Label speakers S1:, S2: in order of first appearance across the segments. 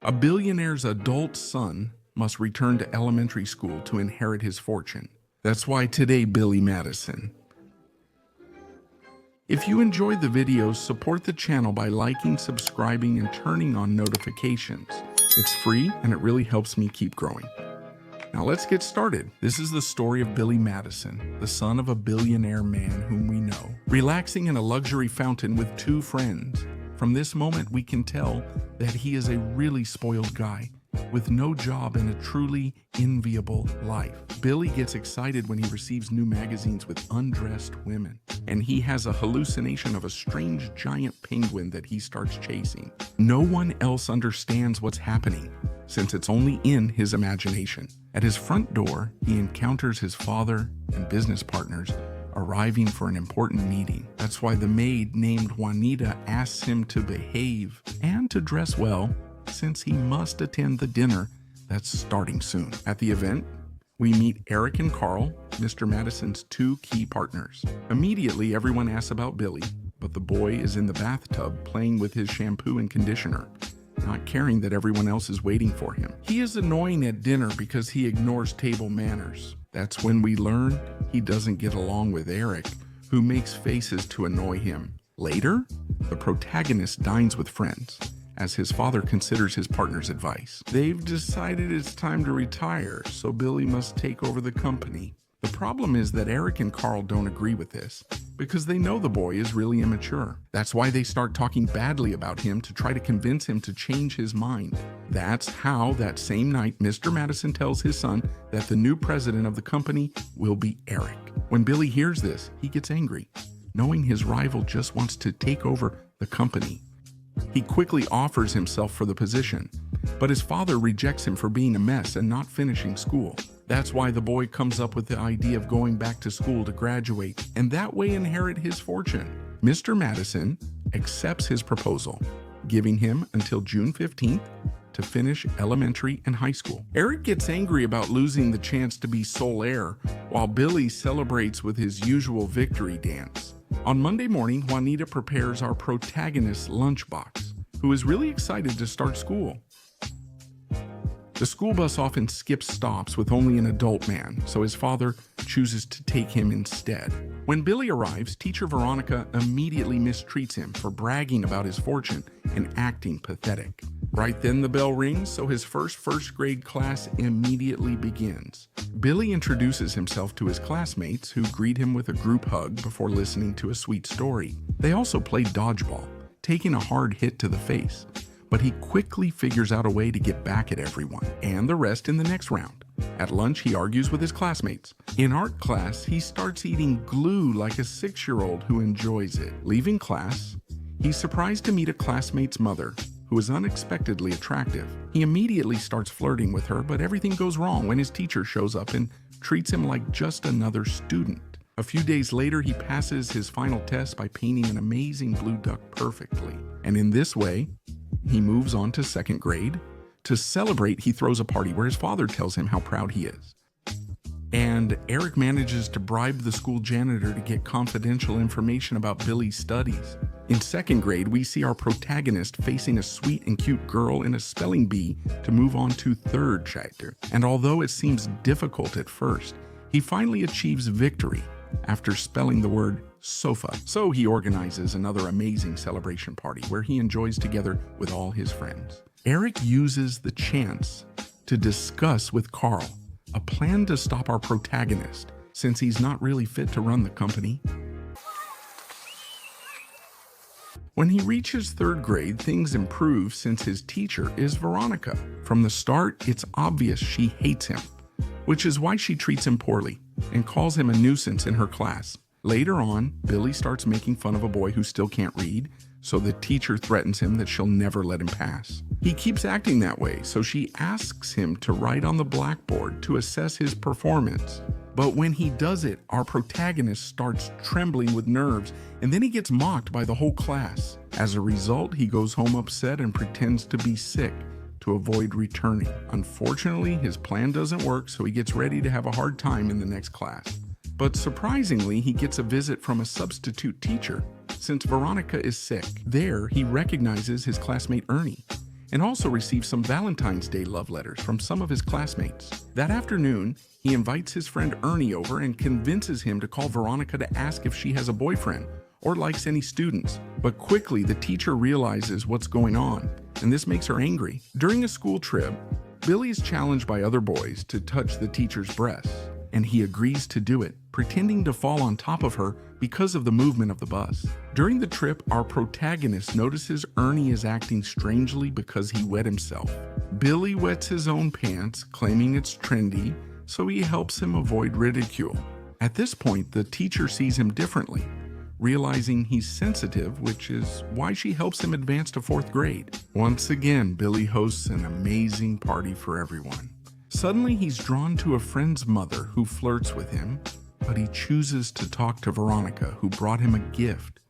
S1: A billionaire's adult son must return to elementary school to inherit his fortune. That's why today, Billy Madison. If you enjoyed the videos, support the channel by liking, subscribing, and turning on notifications. It's free and it really helps me keep growing. Now let's get started. This is the story of Billy Madison, the son of a billionaire man whom we know, relaxing in a luxury fountain with two friends. From this moment, we can tell that he is a really spoiled guy with no job and a truly enviable life. Billy gets excited when he receives new magazines with undressed women, and he has a hallucination of a strange giant penguin that he starts chasing. No one else understands what's happening, since it's only in his imagination. At his front door, he encounters his father and business partners arriving for an important meeting. That's why the maid named Juanita asks him to behave and to dress well, since he must attend the dinner that's starting soon. At the event, we meet Eric and Carl, Mr. Madison's two key partners. Immediately, everyone asks about Billy, but the boy is in the bathtub playing with his shampoo and conditioner, not caring that everyone else is waiting for him. He is annoying at dinner because he ignores table manners. That's when we learn he doesn't get along with Eric, who makes faces to annoy him. Later, the protagonist dines with friends, as his father considers his partner's advice. They've decided it's time to retire, so Billy must take over the company. The problem is that Eric and Carl don't agree with this, because they know the boy is really immature. That's why they start talking badly about him to try to convince him to change his mind. That's how that same night Mr. Madison tells his son that the new president of the company will be Eric. When Billy hears this, he gets angry, knowing his rival just wants to take over the company. He quickly offers himself for the position, but his father rejects him for being a mess and not finishing school. That's why the boy comes up with the idea of going back to school to graduate and that way inherit his fortune. Mr. Madison accepts his proposal, giving him until June 15th to finish elementary and high school. Eric gets angry about losing the chance to be sole heir, while Billy celebrates with his usual victory dance. On Monday morning, Juanita prepares our protagonist's lunchbox, who is really excited to start school. The school bus often skips stops with only an adult man, so his father chooses to take him instead. When Billy arrives, teacher Veronica immediately mistreats him for bragging about his fortune and acting pathetic. Right then the bell rings, so his first grade class immediately begins. Billy introduces himself to his classmates, who greet him with a group hug before listening to a sweet story. They also play dodgeball, taking a hard hit to the face, but he quickly figures out a way to get back at everyone, and the rest in the next round. At lunch, he argues with his classmates. In art class, he starts eating glue like a 6-year-old who enjoys it. Leaving class, he's surprised to meet a classmate's mother, who is unexpectedly attractive. He immediately starts flirting with her, but everything goes wrong when his teacher shows up and treats him like just another student. A few days later, he passes his final test by painting an amazing blue duck perfectly. And in this way, he moves on to 2nd grade. To celebrate, he throws a party where his father tells him how proud he is. And Eric manages to bribe the school janitor to get confidential information about Billy's studies. In 2nd grade, we see our protagonist facing a sweet and cute girl in a spelling bee to move on to 3rd chapter. And although it seems difficult at first, he finally achieves victory after spelling the word sofa. So he organizes another amazing celebration party where he enjoys together with all his friends. Eric uses the chance to discuss with Carl a plan to stop our protagonist, since he's not really fit to run the company. When he reaches 3rd grade, things improve since his teacher is Veronica. From the start, it's obvious she hates him, which is why she treats him poorly and calls him a nuisance in her class. Later on, Billy starts making fun of a boy who still can't read, so the teacher threatens him that she'll never let him pass. He keeps acting that way, so she asks him to write on the blackboard to assess his performance. But when he does it, our protagonist starts trembling with nerves, and then he gets mocked by the whole class. As a result, he goes home upset and pretends to be sick to avoid returning. Unfortunately, his plan doesn't work, so he gets ready to have a hard time in the next class. But surprisingly, he gets a visit from a substitute teacher, since Veronica is sick. There, he recognizes his classmate Ernie and also receives some Valentine's Day love letters from some of his classmates. That afternoon, he invites his friend Ernie over and convinces him to call Veronica to ask if she has a boyfriend or likes any students. But quickly, the teacher realizes what's going on, and this makes her angry. During a school trip, Billy is challenged by other boys to touch the teacher's breasts, and he agrees to do it, pretending to fall on top of her because of the movement of the bus. During the trip, our protagonist notices Ernie is acting strangely because he wet himself. Billy wets his own pants, claiming it's trendy, so he helps him avoid ridicule. At this point, the teacher sees him differently, realizing he's sensitive, which is why she helps him advance to 4th grade. Once again, Billy hosts an amazing party for everyone. Suddenly, he's drawn to a friend's mother who flirts with him, but he chooses to talk to Veronica, who brought him a gift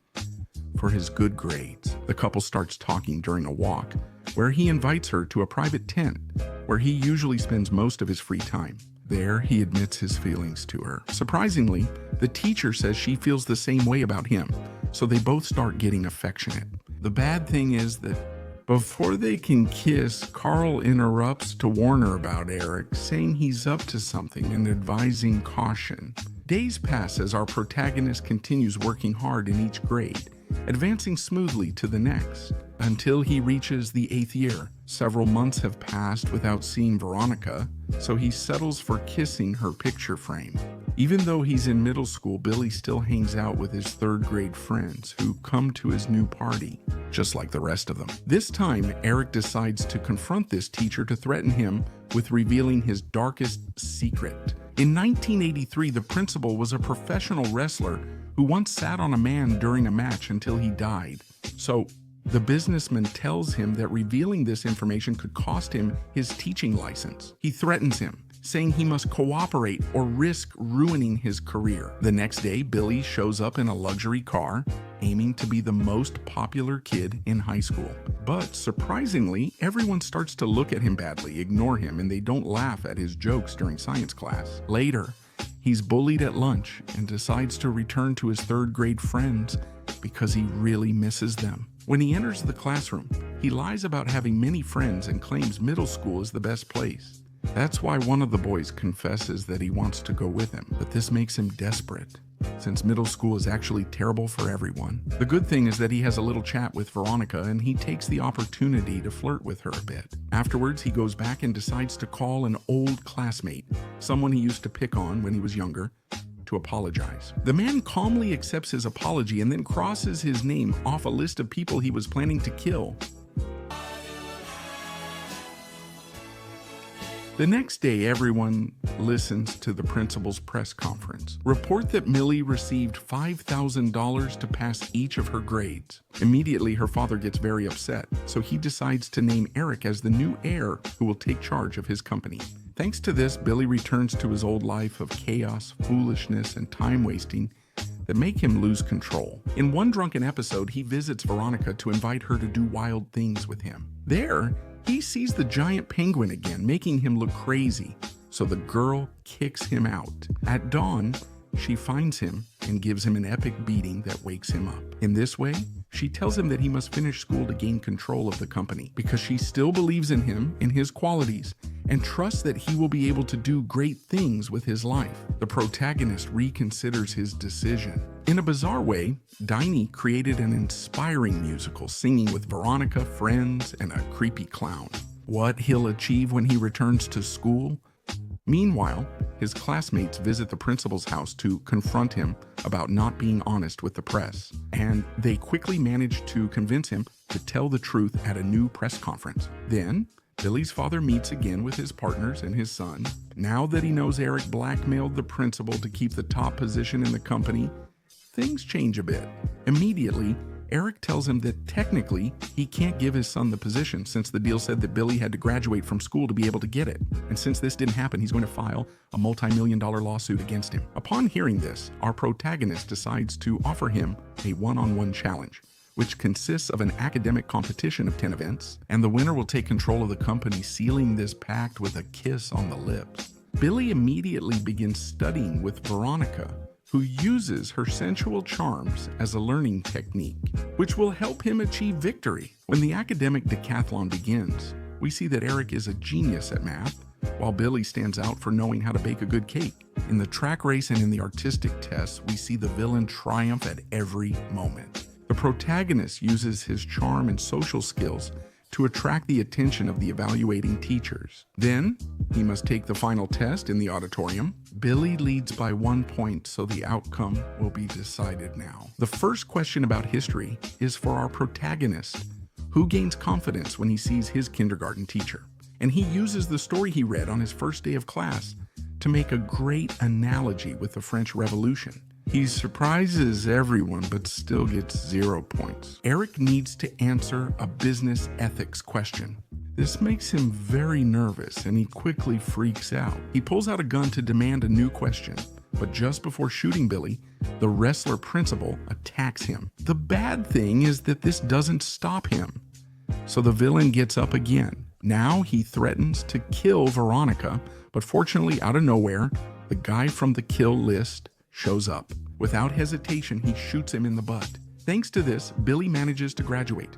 S1: for his good grades. The couple starts talking during a walk, where he invites her to a private tent, where he usually spends most of his free time. There, he admits his feelings to her. Surprisingly, the teacher says she feels the same way about him, so they both start getting affectionate. The bad thing is that before they can kiss, Carl interrupts to warn her about Eric, saying he's up to something and advising caution. Days pass as our protagonist continues working hard in each grade, advancing smoothly to the next, until he reaches the 8th year. Several months have passed without seeing Veronica, so he settles for kissing her picture frame. Even though he's in middle school, Billy still hangs out with his 3rd grade friends who come to his new party, just like the rest of them. This time, Eric decides to confront this teacher to threaten him with revealing his darkest secret. In 1983, the principal was a professional wrestler who once sat on a man during a match until he died. So, the businessman tells him that revealing this information could cost him his teaching license. He threatens him, saying he must cooperate or risk ruining his career. The next day, Billy shows up in a luxury car, aiming to be the most popular kid in high school. But surprisingly, everyone starts to look at him badly, ignore him, and they don't laugh at his jokes during science class. Later, he's bullied at lunch and decides to return to his 3rd grade friends because he really misses them. When he enters the classroom, he lies about having many friends and claims middle school is the best place. That's why one of the boys confesses that he wants to go with him, but this makes him desperate, since middle school is actually terrible for everyone. The good thing is that he has a little chat with Veronica, and he takes the opportunity to flirt with her a bit. Afterwards, he goes back and decides to call an old classmate, someone he used to pick on when he was younger, to apologize. The man calmly accepts his apology and then crosses his name off a list of people he was planning to kill. The next day, everyone listens to the principal's press conference. Report that Millie received $5,000 to pass each of her grades. Immediately, her father gets very upset, so he decides to name Eric as the new heir who will take charge of his company. Thanks to this, Billy returns to his old life of chaos, foolishness, and time wasting that make him lose control. In one drunken episode, he visits Veronica to invite her to do wild things with him. There, he sees the giant penguin again, making him look crazy, so the girl kicks him out. At dawn, she finds him and gives him an epic beating that wakes him up. In this way, she tells him that he must finish school to gain control of the company because she still believes in him, in his qualities, and trusts that he will be able to do great things with his life. The protagonist reconsiders his decision. In a bizarre way, Diney created an inspiring musical singing with Veronica, friends, and a creepy clown. What he'll achieve when he returns to school? Meanwhile, his classmates visit the principal's house to confront him about not being honest with the press, and they quickly manage to convince him to tell the truth at a new press conference. Then, Billy's father meets again with his partners and his son. Now that he knows Eric blackmailed the principal to keep the top position in the company, things change a bit. Immediately, Eric tells him that technically he can't give his son the position since the deal said that Billy had to graduate from school to be able to get it. And since this didn't happen, he's going to file a multi-million-dollar lawsuit against him. Upon hearing this, our protagonist decides to offer him a one-on-one challenge, which consists of an academic competition of 10 events, and the winner will take control of the company, sealing this pact with a kiss on the lips. Billy immediately begins studying with Veronica, who uses her sensual charms as a learning technique, which will help him achieve victory. When the academic decathlon begins, we see that Eric is a genius at math, while Billy stands out for knowing how to bake a good cake. In the track race and in the artistic tests, we see the villain triumph at every moment. The protagonist uses his charm and social skills to attract the attention of the evaluating teachers. Then, he must take the final test in the auditorium. Billy leads by 1 point, so the outcome will be decided now. The first question about history is for our protagonist, who gains confidence when he sees his kindergarten teacher. And he uses the story he read on his first day of class to make a great analogy with the French Revolution. He surprises everyone but still gets 0 points. Eric needs to answer a business ethics question. This makes him very nervous and he quickly freaks out. He pulls out a gun to demand a new question, but just before shooting Billy, the wrestler principal attacks him. The bad thing is that this doesn't stop him, so the villain gets up again. Now he threatens to kill Veronica, but fortunately out of nowhere, the guy from the kill list shows up. Without hesitation, he shoots him in the butt. Thanks to this, Billy manages to graduate.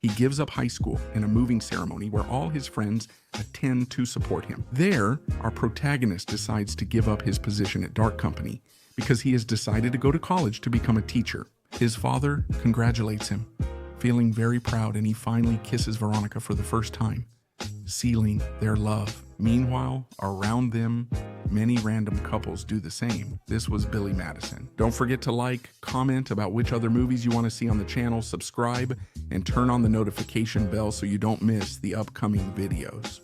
S1: He gives up high school in a moving ceremony where all his friends attend to support him. There, our protagonist decides to give up his position at Dark Company because he has decided to go to college to become a teacher. His father congratulates him, feeling very proud, and he finally kisses Veronica for the first time, sealing their love. Meanwhile, around them, many random couples do the same. This was Billy Madison. Don't forget to like, comment about which other movies you want to see on the channel, subscribe, and turn on the notification bell so you don't miss the upcoming videos.